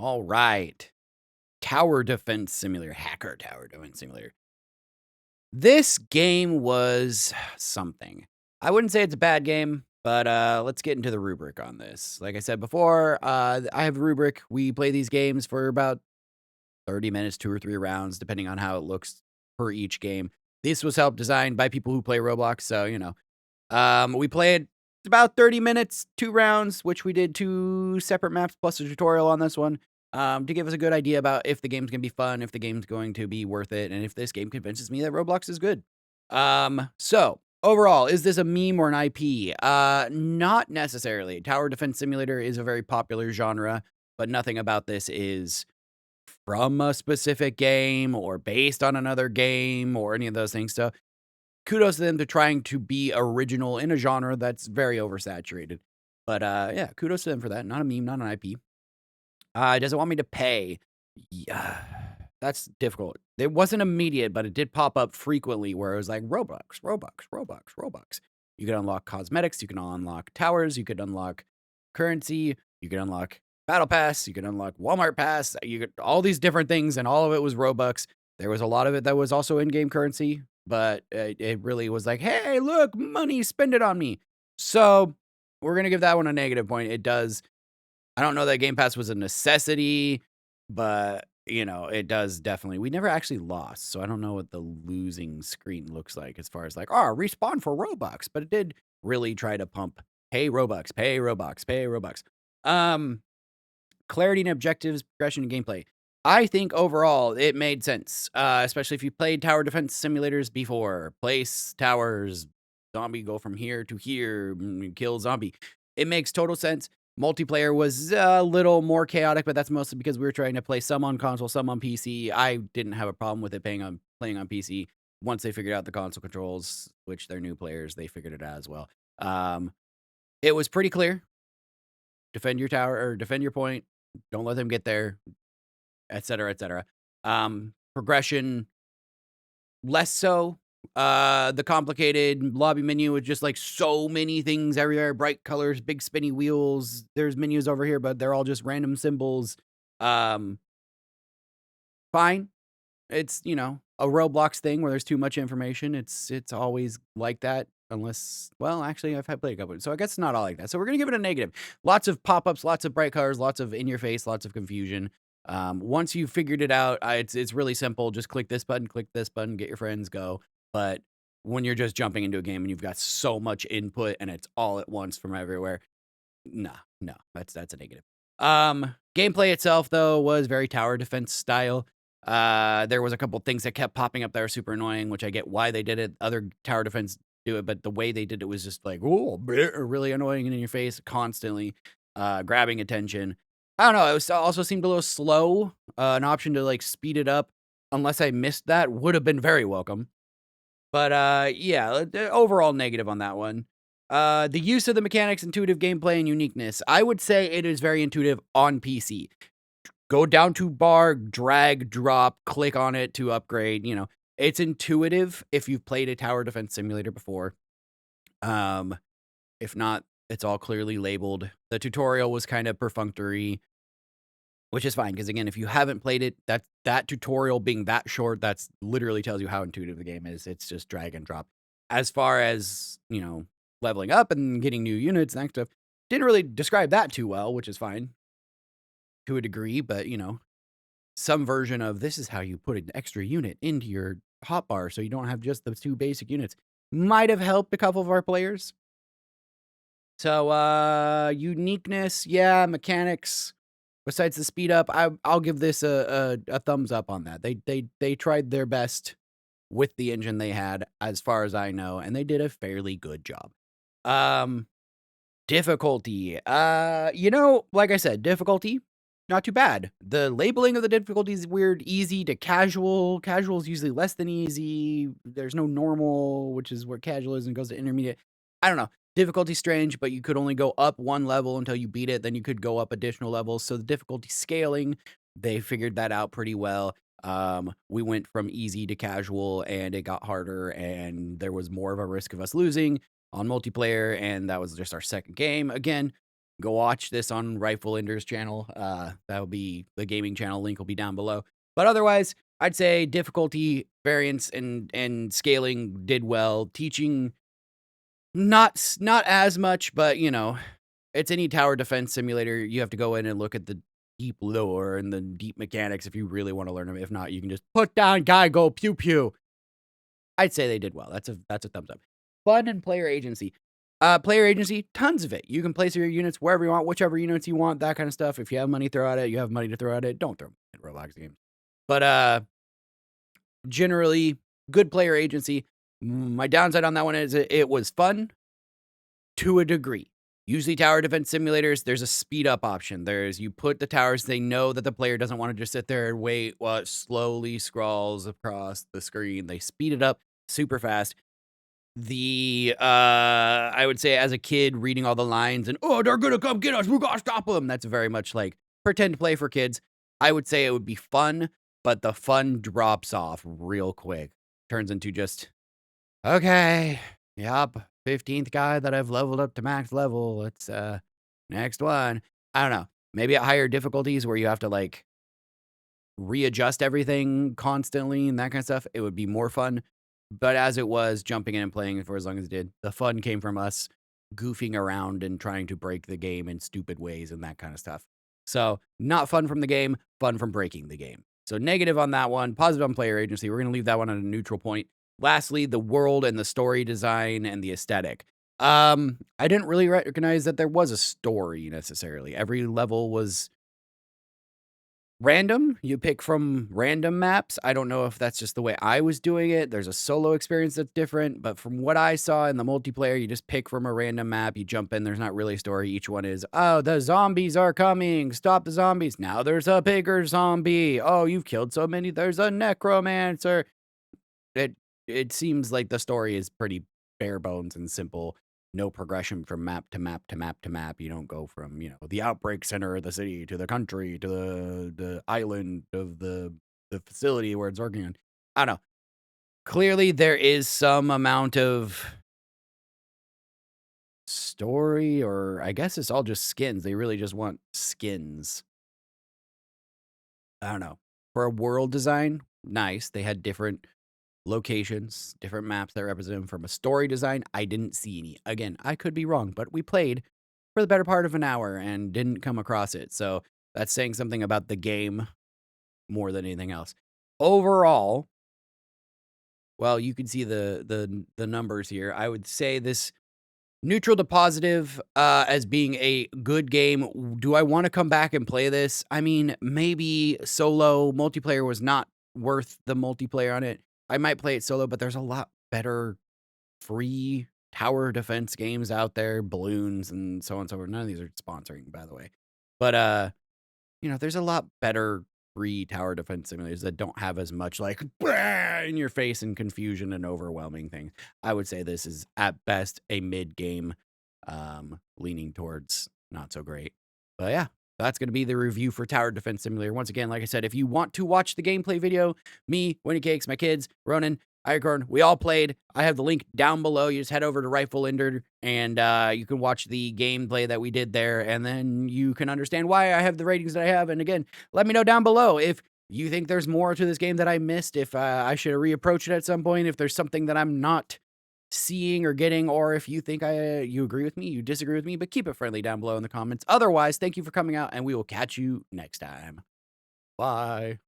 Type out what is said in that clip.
All right. Tower Defense Simulator, Hacker Tower Defense Simulator. This game was something. I wouldn't say it's a bad game, but let's get into the rubric on this. Like I said before, I have a rubric. We play these games for about 30 minutes, 2 or 3 rounds, depending on how it looks per each game. This was helped designed by people who play Roblox, so we played about 30 minutes, 2 rounds, which we did 2 separate maps plus a tutorial on this one, to give us a good idea about if the game's gonna be fun, if the game's going to be worth it, and if this game convinces me that Roblox is good. So overall, is this a meme or an IP? Not necessarily. Tower Defense Simulator is a very popular genre, but nothing about this is from a specific game or based on another game or any of those things. So kudos to them to trying to be original in a genre that's very oversaturated. But yeah, kudos to them for that. Not a meme, not an IP. Does it want me to pay? Yeah, that's difficult. It wasn't immediate, but it did pop up frequently where it was like Robux, Robux, Robux, Robux. You could unlock cosmetics, you can unlock towers, you could unlock currency, you could unlock battle pass, you could unlock Walmart pass, you could all these different things, and all of it was Robux. There was a lot of it that was also in-game currency, but it really was like, hey, look, money, spend it on me. So we're gonna give that one a negative point. It does. I don't know that Game Pass was a necessity, but it does definitely. We never actually lost, so I don't know what the losing screen looks like as far as like, oh, respawn for Robux, but it did really try to pump, pay Robux, pay Robux, pay Robux. Clarity and objectives, progression and gameplay. I think overall it made sense, especially if you played tower defense simulators before. Place towers, zombie go from here to here, kill zombie. It makes total sense. Multiplayer was a little more chaotic, but that's mostly because we were trying to play some on console, some on PC. I didn't have a problem with it playing on PC. Once they figured out the console controls, which they're new players, they figured it out as well. It was pretty clear. Defend your tower or defend your point. Don't let them get there, etc., etc. Progression, less so. The complicated lobby menu with just like so many things everywhere, bright colors, big spinny wheels. There's menus over here, but they're all just random symbols. Fine. It's, a Roblox thing where there's too much information. It's always like that. Unless, well, actually, I've played a couple, so I guess it's not all like that. So we're gonna give it a negative. Lots of pop-ups, lots of bright colors, lots of in your face, lots of confusion. Once you figured it out, it's really simple. Just click this button, get your friends, go. But when you're just jumping into a game and you've got so much input and it's all at once from everywhere, no, that's a negative. Gameplay itself though was very tower defense style. There was a couple things that kept popping up that were super annoying, which I get why they did it. Other tower defense do it, but the way they did it was just like, oh, really annoying and in your face constantly, grabbing attention. I don't know. It also seemed a little slow. An option to like speed it up, unless I missed that, would have been very welcome. But yeah, overall negative on that one. The use of the mechanics, intuitive gameplay, and uniqueness. I would say it is very intuitive on PC. Go down to bar, drag, drop, click on it to upgrade. It's intuitive if you've played a tower defense simulator before. If not, it's all clearly labeled. The tutorial was kind of perfunctory, which is fine, because again, if you haven't played it, that tutorial being that short, that's literally tells you how intuitive the game is. It's just drag and drop. As far as, leveling up and getting new units and that stuff, didn't really describe that too well, which is fine to a degree, but, some version of this is how you put an extra unit into your hotbar so you don't have just the 2 basic units might have helped a couple of our players. So, uniqueness, yeah, mechanics. Besides the speed up, I'll give this a thumbs up on that. They tried their best with the engine they had, as far as I know, and they did a fairly good job. Difficulty. Like I said, difficulty, not too bad. The labeling of the difficulty is weird. Easy to casual. Casual is usually less than easy. There's no normal, which is where casual is and goes to intermediate. I don't know. Difficulty strange, but you could only go up 1 level until you beat it. Then you could go up additional levels. So the difficulty scaling, they figured that out pretty well. We went from easy to casual and it got harder and there was more of a risk of us losing on multiplayer. And that was just our second game. Again, go watch this on Rifle Ender's channel. That'll be the gaming channel link will be down below. But otherwise, I'd say difficulty, variance, and scaling did well. Teaching, not as much, but you know, it's any tower defense simulator. You have to go in and look at the deep lore and the deep mechanics if you really want to learn them. If not, you can just put down guy, go pew pew. I'd say they did well. That's a thumbs up. Fun and player agency. Player agency, tons of it. You can place your units wherever you want, whichever units you want, that kind of stuff. If you have money, throw at it. You have money to throw at it. Don't throw at Roblox games. But generally, good player agency. My downside on that one is it was fun to a degree. Usually tower defense simulators, there's a speed up option. You put the towers, they know that the player doesn't want to just sit there and wait while it slowly scrolls across the screen. They speed it up super fast. I would say as a kid reading all the lines and, oh, they're gonna come get us, we gotta stop them. That's very much like pretend play for kids. I would say it would be fun, but the fun drops off real quick. Turns into just, okay, yep, 15th guy that I've leveled up to max level. Let's, next one. I don't know. Maybe at higher difficulties where you have to like readjust everything constantly and that kind of stuff, it would be more fun. But as it was, jumping in and playing for as long as it did, the fun came from us goofing around and trying to break the game in stupid ways and that kind of stuff. So not fun from the game, fun from breaking the game. So negative on that one, positive on player agency. We're going to leave that one at a neutral point. Lastly, the world and the story design and the aesthetic. I didn't really recognize that there was a story necessarily. Every level was random. You pick from random maps. I don't know if that's just the way I was doing it. There's a solo experience that's different, but from what I saw in the multiplayer, you just pick from a random map, you jump in, there's not really a story. Each one is, oh, the zombies are coming, stop the zombies. Now there's a bigger zombie. Oh, you've killed so many, there's a necromancer. It seems like the story is pretty bare bones and simple. No progression from map to map to map to map. You don't go from, the outbreak center of the city to the country to the island of the facility where it's working on. I don't know. Clearly, there is some amount of story, or I guess it's all just skins. They really just want skins. I don't know. For a world design, nice. They had different locations, different maps that represent them. From a story design, I didn't see any. Again, I could be wrong, but we played for the better part of an hour and didn't come across it. So that's saying something about the game more than anything else. Overall, well, you can see the numbers here. I would say this neutral to positive as being a good game. Do I want to come back and play this? I mean, maybe solo. Multiplayer was not worth the multiplayer on it. I might play it solo, but there's a lot better free tower defense games out there, balloons and so on and so forth. None of these are sponsoring, by the way. But there's a lot better free tower defense simulators that don't have as much like in your face and confusion and overwhelming things. I would say this is at best a mid game, leaning towards not so great. But yeah, that's going to be the review for Tower Defense Simulator. Once again, like I said, if you want to watch the gameplay video, me, Winnie Cakes, my kids, Ronan, Icon, we all played. I have the link down below. You just head over to Rifle Ender and you can watch the gameplay that we did there. And then you can understand why I have the ratings that I have. And again, let me know down below if you think there's more to this game that I missed, if I should reapproach it at some point, if there's something that I'm not seeing or getting, or if you think you agree with me, you disagree with me, but keep it friendly down below in the comments. Otherwise, thank you for coming out, and we will catch you next time. Bye.